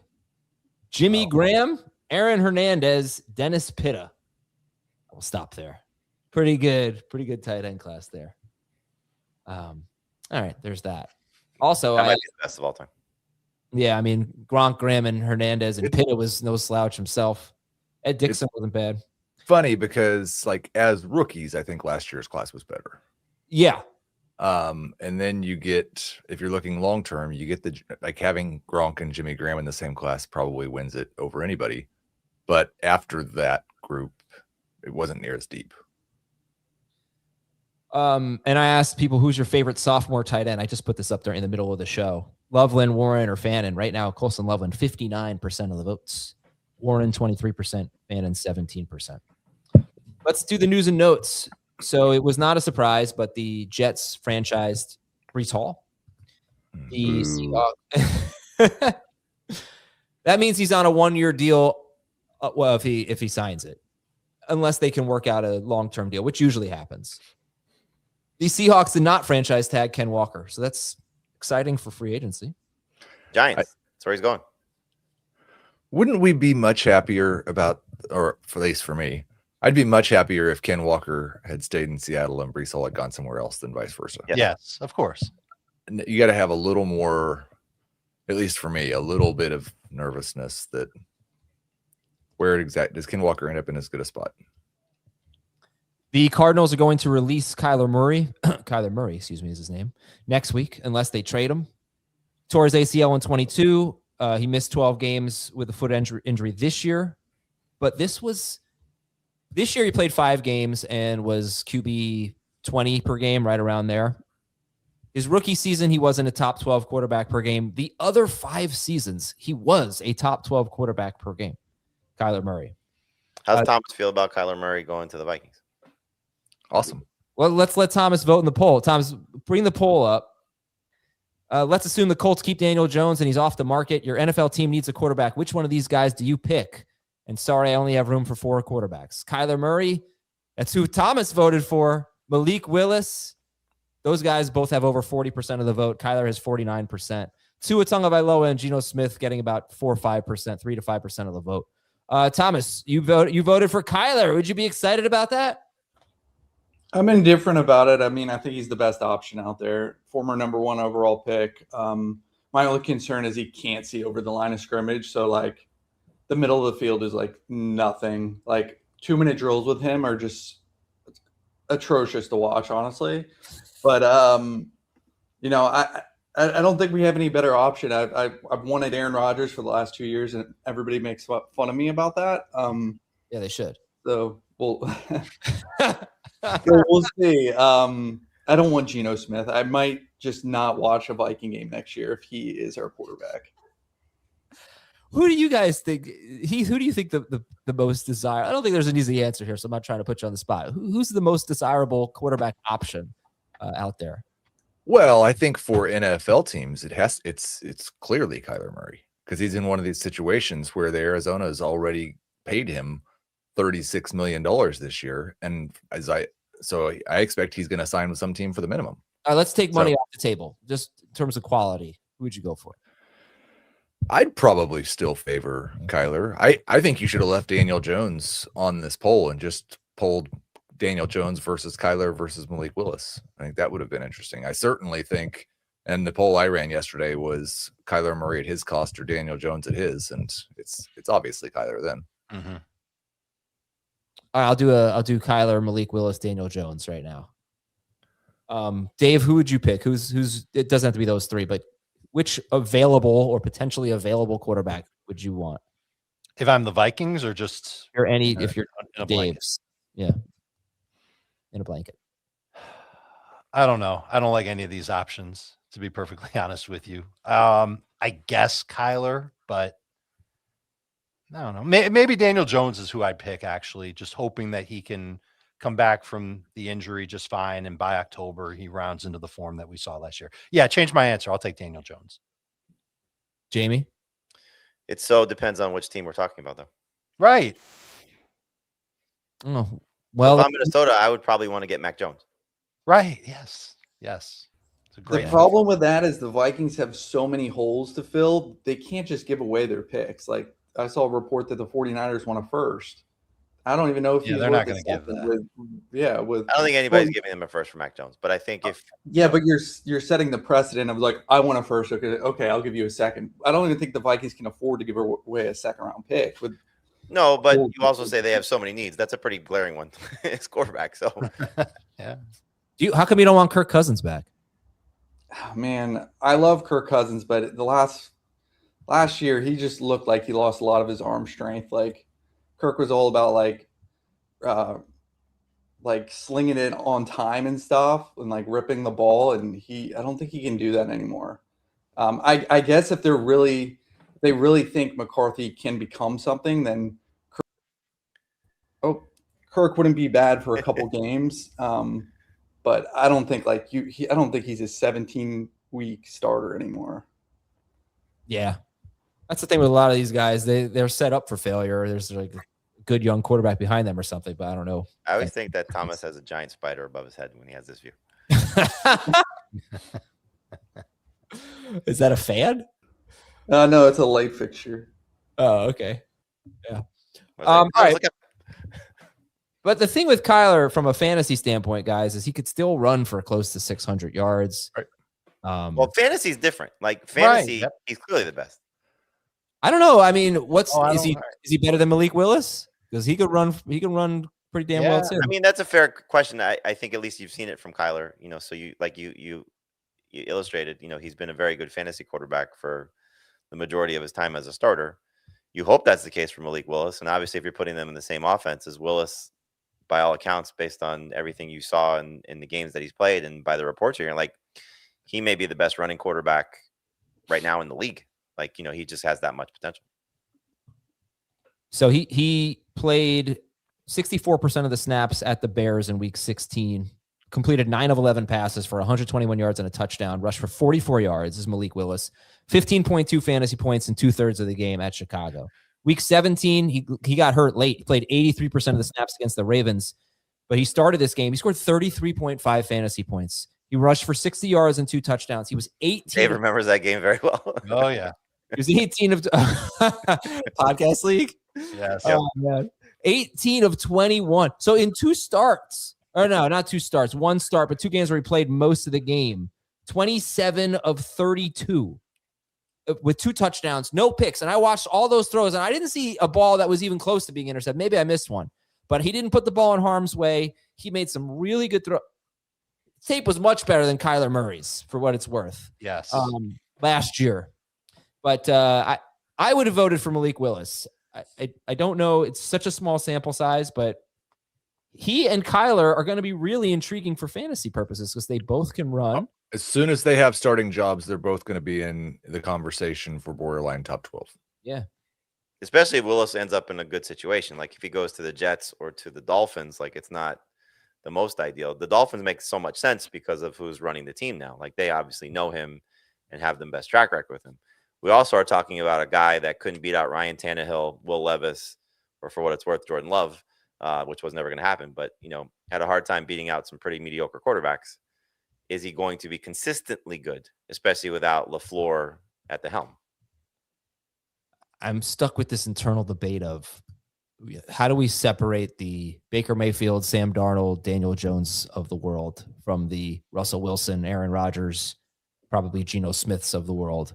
Jimmy Graham, Aaron Hernandez, Dennis Pitta. We'll stop there. Pretty good tight end class there. All right, there's that. Also, That might be the best of all time. Yeah, I mean, Gronk, Graham, and Hernandez, and Pitta was no slouch himself. Ed Dixon wasn't bad. Funny because, like, as rookies, I think last year's class was better. Yeah. And then you get, if you're looking long term, you get like having Gronk and Jimmy Graham in the same class probably wins it over anybody. But after that group, it wasn't near as deep. And I asked people, who's your favorite sophomore tight end? I just put this up there in the middle of the show. Loveland, Warren, or Fannin. Right now, Colson Loveland, 59% of the votes. Warren, 23%. Fannin, 17%. Let's do the news and notes. So it was not a surprise, but the Jets franchised Breece Hall. The Seahawks. That means he's on a 1-year deal. Well, if he signs it, unless they can work out a long-term deal, which usually happens. The Seahawks did not franchise tag Ken Walker, so that's exciting for free agency. Giants. That's where he's going. Wouldn't we be much happier about, or at least for me, I'd be much happier if Ken Walker had stayed in Seattle and Breece Hall had gone somewhere else than vice versa. Yes, of course. You got to have a little more, at least for me, a little bit of nervousness that where does Ken Walker end up in as good a spot? The Cardinals are going to release Kyler Murray. Kyler Murray, excuse me, is his name, next week, unless they trade him. Tore his ACL in 22. He missed 12 games with a foot injury this year. But this year he played 5 games and was QB 20 per game, right around there. His rookie season, he wasn't a top 12 quarterback per game. The other 5 seasons, he was a top 12 quarterback per game. Kyler Murray. How does Thomas feel about Kyler Murray going to the Vikings? Awesome. Well, let's let Thomas vote in the poll. Thomas, bring the poll up. Let's assume the Colts keep Daniel Jones and he's off the market. Your NFL team needs a quarterback. Which one of these guys do you pick? And sorry, I only have room for 4 quarterbacks. Kyler Murray, that's who Thomas voted for. Malik Willis, those guys both have over 40% of the vote. Kyler has 49%. Tua Tagovailoa and Geno Smith getting about 4 or 5%, 3 to 5% of the vote. Thomas, you voted for Kyler. Would you be excited about that? I'm indifferent about it. I mean, I think he's the best option out there. Former number 1 overall pick. My only concern is he can't see over the line of scrimmage. So, like, the middle of the field is, like, nothing. Like, 2-minute drills with him are just atrocious to watch, honestly. But, you know, I don't think we have any better option. I've wanted Aaron Rodgers for the last 2 years, and everybody makes fun of me about that. Yeah, they should. So, we'll see. I don't want Geno Smith. I might just not watch a Viking game next year if he is our quarterback. Who do you guys think? Who do you think the most desirable? I don't think there's an easy answer here, so I'm not trying to put you on the spot. Who's the most desirable quarterback option out there? Well, I think for NFL teams, it's clearly Kyler Murray because he's in one of these situations where the Arizona has already paid him $36 million this year, and I expect he's going to sign with some team for the minimum. All right, let's take money off the table, just in terms of quality. Who would you go for? I'd probably still favor Kyler. I think you should have left Daniel Jones on this poll and just polled Daniel Jones versus Kyler versus Malik Willis. I think that would have been interesting. I certainly think And the poll I ran yesterday was Kyler Murray at his cost or Daniel Jones at his, and it's obviously Kyler then. Mm-hmm. I'll do Kyler, Malik Willis, Daniel Jones right now. Dave, who would you pick? Who's? It doesn't have to be those three, but which available or potentially available quarterback would you want? If I'm the Vikings, or just if you're in a blanket? Dave's, yeah, in a blanket. I don't know. I don't like any of these options, to be perfectly honest with you. I guess Kyler, but I don't know. Maybe Daniel Jones is who I'd pick, actually, just hoping that he can come back from the injury just fine, and by October he rounds into the form that we saw last year. Yeah, change my answer. I'll take Daniel Jones. Jamie? It so depends on which team we're talking about, though. Right. Oh, well, if I'm Minnesota, I would probably want to get Mac Jones. Right. Yes. It's a great The problem with that is the Vikings have so many holes to fill. They can't just give away their picks. Like, I saw a report that the 49ers want a first. I don't even know if they're not going to give that. I don't think anybody's giving them a first for Mac Jones, but I think if but you're setting the precedent of like, I want a first. Okay, I'll give you a second. I don't even think the Vikings can afford to give away a second round pick. No, but you also say they have so many needs. That's a pretty glaring one. It's quarterback. So yeah. How come you don't want Kirk Cousins back? Man, I love Kirk Cousins, but the last year he just looked like he lost a lot of his arm strength. Like, Kirk was all about like slinging it on time and stuff and like ripping the ball. And I don't think he can do that anymore. I guess if they really think McCarthy can become something, then Kirk wouldn't be bad for a couple games. But I don't think I don't think he's a 17-week starter anymore. Yeah. That's the thing with a lot of these guys. They're set up for failure. There's like a good young quarterback behind them or something, but I don't know. I always think that Thomas has a giant spider above his head when he has this view. Is that a fan? No, it's a light fixture. Oh, okay. Yeah. All right. But the thing with Kyler from a fantasy standpoint, guys, is he could still run for close to 600 yards. Right. Well, fantasy is different. Like fantasy, Right. He's clearly the best. I don't know. I mean, is he better than Malik Willis? Because he could run pretty damn well too. I mean, that's a fair question. I think at least you've seen it from Kyler. So you illustrated. He's been a very good fantasy quarterback for the majority of his time as a starter. You hope that's the case for Malik Willis, and obviously, if you're putting them in the same offense as Willis, by all accounts, based on everything you saw in the games that he's played, and by the reports you're like, he may be the best running quarterback right now in the league. Like, he just has that much potential. So he played 64% of the snaps at the Bears in week 16, completed 9 of 11 passes for 121 yards and a touchdown, rushed for 44 yards. This is Malik Willis, 15.2 fantasy points in 2/3 of the game at Chicago. Week 17, he got hurt late. He played 83% of the snaps against the Ravens, but he started this game. He scored 33.5 fantasy points. He rushed for 60 yards and 2 touchdowns. He was 18. Dave remembers that game very well. Oh, yeah. He was 18 of podcast league. Yes. Oh, man. 18 of 21. So in 2 starts, or no, not 2 starts, 1 start, but 2 games where he played most of the game, 27 of 32 with 2 touchdowns, no picks. And I watched all those throws, and I didn't see a ball that was even close to being intercepted. Maybe I missed one, but he didn't put the ball in harm's way. He made some really good throws. Tape was much better than Kyler Murray's, for what it's worth. Yes. Last year. But I would have voted for Malik Willis. I don't know. It's such a small sample size, but he and Kyler are going to be really intriguing for fantasy purposes because they both can run. As soon as they have starting jobs, they're both going to be in the conversation for borderline top 12. Yeah. Especially if Willis ends up in a good situation. Like if he goes to the Jets or to the Dolphins, like it's not the most ideal. The Dolphins make so much sense because of who's running the team now. Like they obviously know him and have the best track record with him. We also are talking about a guy that couldn't beat out Ryan Tannehill, Will Levis, or for what it's worth, Jordan Love, which was never going to happen, but, had a hard time beating out some pretty mediocre quarterbacks. Is he going to be consistently good, especially without LaFleur at the helm? I'm stuck with this internal debate of how do we separate the Baker Mayfield, Sam Darnold, Daniel Jones of the world from the Russell Wilson, Aaron Rodgers, probably Geno Smiths of the world.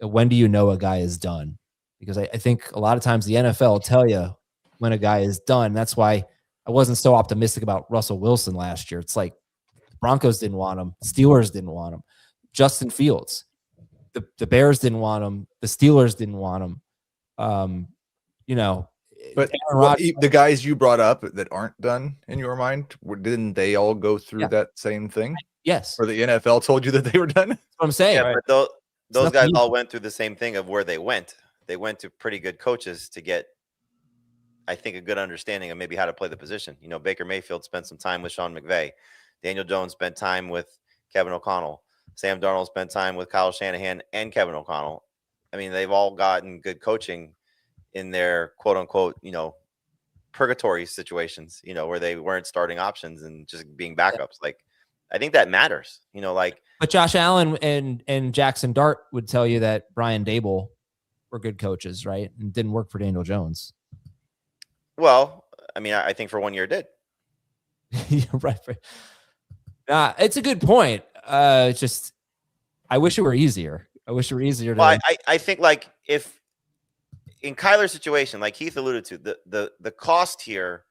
When do you know a guy is done? Because I think a lot of times the NFL will tell you when a guy is done. That's why I wasn't so optimistic about Russell Wilson last year. It's like the Broncos didn't want him. Steelers didn't want him. Justin Fields. The Bears didn't want him. The Steelers didn't want him. But the guys you brought up that aren't done in your mind, didn't they all go through that same thing? Yes. Or the NFL told you that they were done? That's what I'm saying. Yeah, but those guys all went through the same thing of where they went. They went to pretty good coaches to get, I think, a good understanding of maybe how to play the position. Baker Mayfield spent some time with Sean McVay. Daniel Jones spent time with Kevin O'Connell. Sam Darnold spent time with Kyle Shanahan and Kevin O'Connell. I mean, they've all gotten good coaching in their quote unquote, purgatory situations, where they weren't starting options and just being backups. Like, I think that matters, but Josh Allen and Jackson Dart would tell you that Brian Dable were good coaches, right? And didn't work for Daniel Jones. Well, I mean, I think for 1 year it did. Right. It's a good point. Just, I wish it were easier. I wish it were easier. Well, I think like if in Kyler's situation, like Heath alluded to, the cost here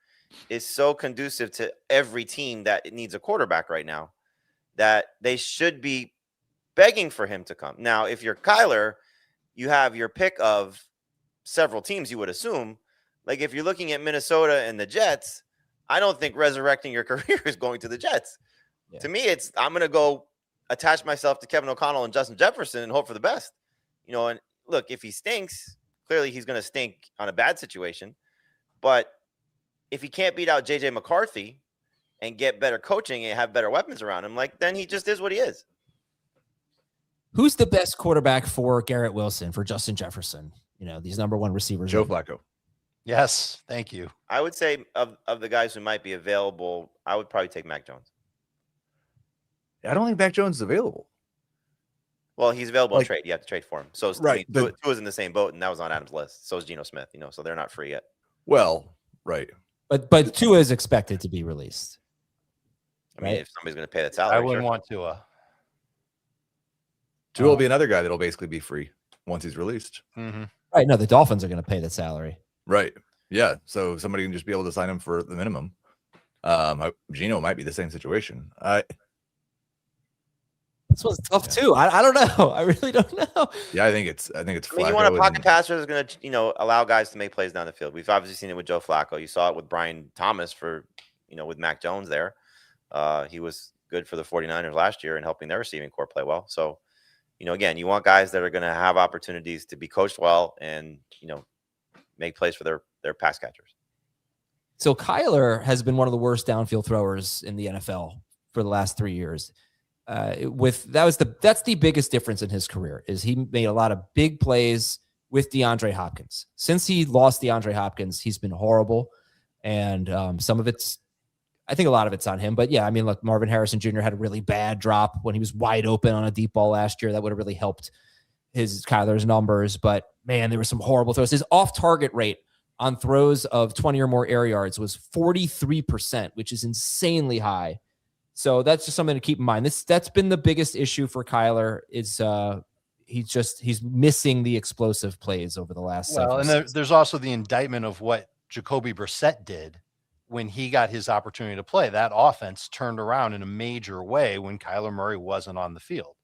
is so conducive to every team that it needs a quarterback right now that they should be begging for him to come. Now, if you're Kyler, you have your pick of several teams, you would assume. Like if you're looking at Minnesota and the Jets, I don't think resurrecting your career is going to the Jets. Yeah. To me, it's I'm going to go attach myself to Kevin O'Connell and Justin Jefferson and hope for the best. And look, if he stinks, clearly he's going to stink on a bad situation. But if he can't beat out J.J. McCarthy and get better coaching and have better weapons around him, then he just is what he is. Who's the best quarterback for Garrett Wilson, for Justin Jefferson? These number one receivers. Joe Flacco. Yes, thank you. I would say of the guys who might be available, I would probably take Mac Jones. I don't think Mac Jones is available. Well, he's available in trade. You have to trade for him. So right, Tua is in the same boat, and that was on Adam's list. So is Geno Smith. So they're not free yet. Well, right. But Tua is expected to be released. I mean, if somebody's going to pay that salary, I wouldn't want Tua. Tua will be another guy that'll basically be free once he's released. Mm-hmm. Right. No, the Dolphins are going to pay that salary. Right. Yeah. So somebody can just be able to sign him for the minimum. Geno might be the same situation. This one's tough too. I don't know. I really don't know. Yeah, I think it's. I mean, you want a pocket passer that's going to, allow guys to make plays down the field. We've obviously seen it with Joe Flacco. You saw it with Brian Thomas for, with Mac Jones there. He was good for the 49ers last year and helping their receiving core play well. So, again, you want guys that are going to have opportunities to be coached well and, make plays for their pass catchers. So Kyler has been one of the worst downfield throwers in the NFL for the last 3 years. That's the biggest difference in his career is he made a lot of big plays with DeAndre Hopkins. Since he lost DeAndre Hopkins, he's been horrible. And some of it's, I think a lot of it's on him, but yeah, I mean, look, Marvin Harrison Jr. had a really bad drop when he was wide open on a deep ball last year. That would have really helped Kyler's numbers, but man, there were some horrible throws. His off target rate on throws of 20 or more air yards was 43%, which is insanely high. So that's just something to keep in mind. That's been the biggest issue for Kyler is he's missing the explosive plays over the last several and there's also the indictment of what Jacoby Brissett did when he got his opportunity to play. That offense turned around in a major way when Kyler Murray wasn't on the field.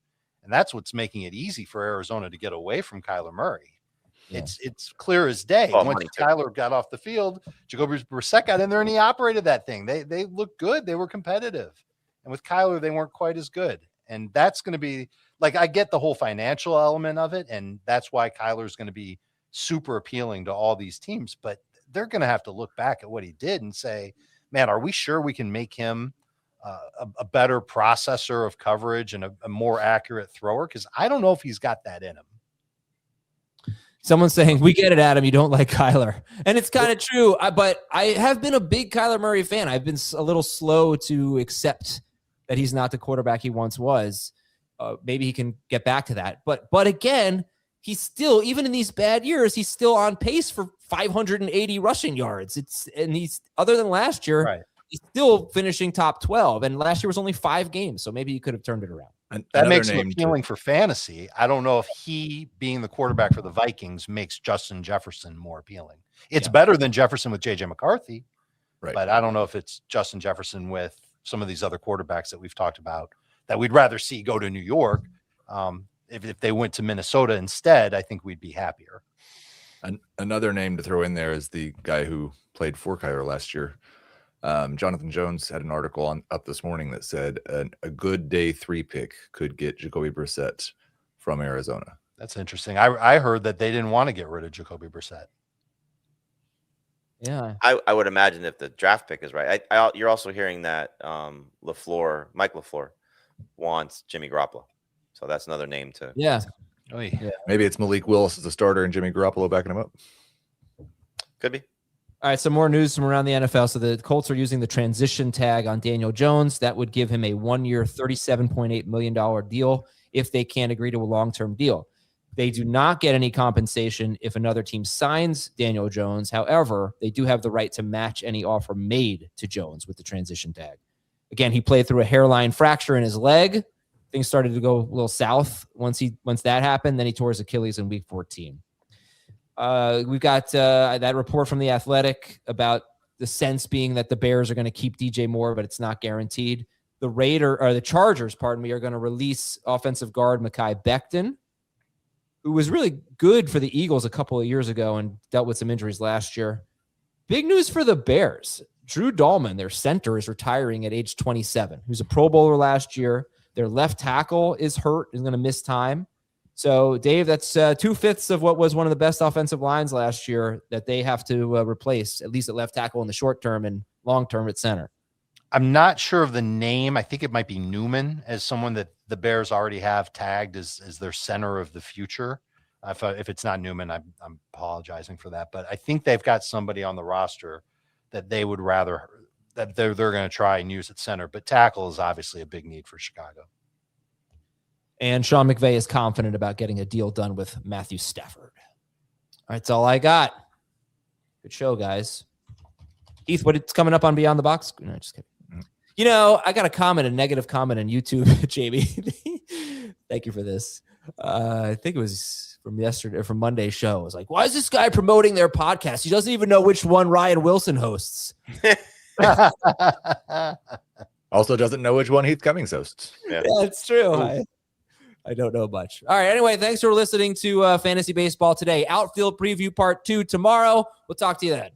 And that's what's making it easy for Arizona to get away from Kyler Murray. Yeah. It's clear as day. Once Kyler got off the field, Jacoby Brissett got in there and he operated that thing. They looked good. They were competitive. And with Kyler, they weren't quite as good. And that's going to be I get the whole financial element of it. And that's why Kyler's going to be super appealing to all these teams. But they're going to have to look back at what he did and say, man, are we sure we can make him a better processor of coverage and a more accurate thrower? Because I don't know if he's got that in him. Someone's saying, we get it, Adam. You don't like Kyler. And it's kind of true. But I have been a big Kyler Murray fan. I've been a little slow to accept that he's not the quarterback he once was. Maybe he can get back to that. But again, he's still, even in these bad years, he's still on pace for 580 rushing yards. He's other than last year, right. He's still finishing top 12. And last year was only 5 games. So maybe he could have turned it around. That makes him appealing for fantasy. I don't know if he being the quarterback for the Vikings makes Justin Jefferson more appealing. It's better than Jefferson with JJ McCarthy, Right. but I don't know if it's Justin Jefferson with some of these other quarterbacks that we've talked about that we'd rather see go to New York. If they went to Minnesota instead, I think we'd be happier. Another name to throw in there is the guy who played for Kyler last year. Jonathan Jones had an article up this morning that said a good day 3 pick could get Jacoby Brissett from Arizona. That's interesting. I heard that they didn't want to get rid of Jacoby Brissett. Yeah, I would imagine if the draft pick is right. You're also hearing that Mike LaFleur wants Jimmy Garoppolo, so that's another name to. Yeah. Maybe it's Malik Willis as the starter and Jimmy Garoppolo backing him up. Could be. All right, some more news from around the NFL. So the Colts are using the transition tag on Daniel Jones. That would give him a 1-year, $37.8 million deal if they can't agree to a long-term deal. They do not get any compensation if another team signs Daniel Jones. However, they do have the right to match any offer made to Jones with the transition tag. Again, he played through a hairline fracture in his leg. Things started to go a little south once that happened. Then he tore his Achilles in week 14. We've got that report from The Athletic about the sense being that the Bears are going to keep DJ Moore, but it's not guaranteed. The Chargers, are going to release offensive guard Mekhi Becton, who was really good for the Eagles a couple of years ago and dealt with some injuries last year. Big news for the Bears. Drew Dahlman, their center, is retiring at age 27. He was a Pro Bowler last year. Their left tackle is hurt, is going to miss time. So, Dave, that's 2/5 of what was one of the best offensive lines last year that they have to replace, at least at left tackle in the short term and long term at center. I'm not sure of the name. I think it might be Newman, as someone that the Bears already have tagged as their center of the future. If it's not Newman, I'm apologizing for that. But I think they've got somebody on the roster that they would rather that they're going to try and use at center. But tackle is obviously a big need for Chicago. And Sean McVay is confident about getting a deal done with Matthew Stafford. All right, that's all I got. Good show, guys. Heath, what's coming up on Beyond the Box? No, just kidding. I got a negative comment on YouTube, Jamie. Thank you for this. I think it was from Monday's show. It was like, why is this guy promoting their podcast? He doesn't even know which one Ryan Wilson hosts. Also doesn't know which one Heath Cummings hosts. Yeah, that's true. I don't know much. All right. Anyway, thanks for listening to Fantasy Baseball today. Outfield preview part 2 tomorrow. We'll talk to you then.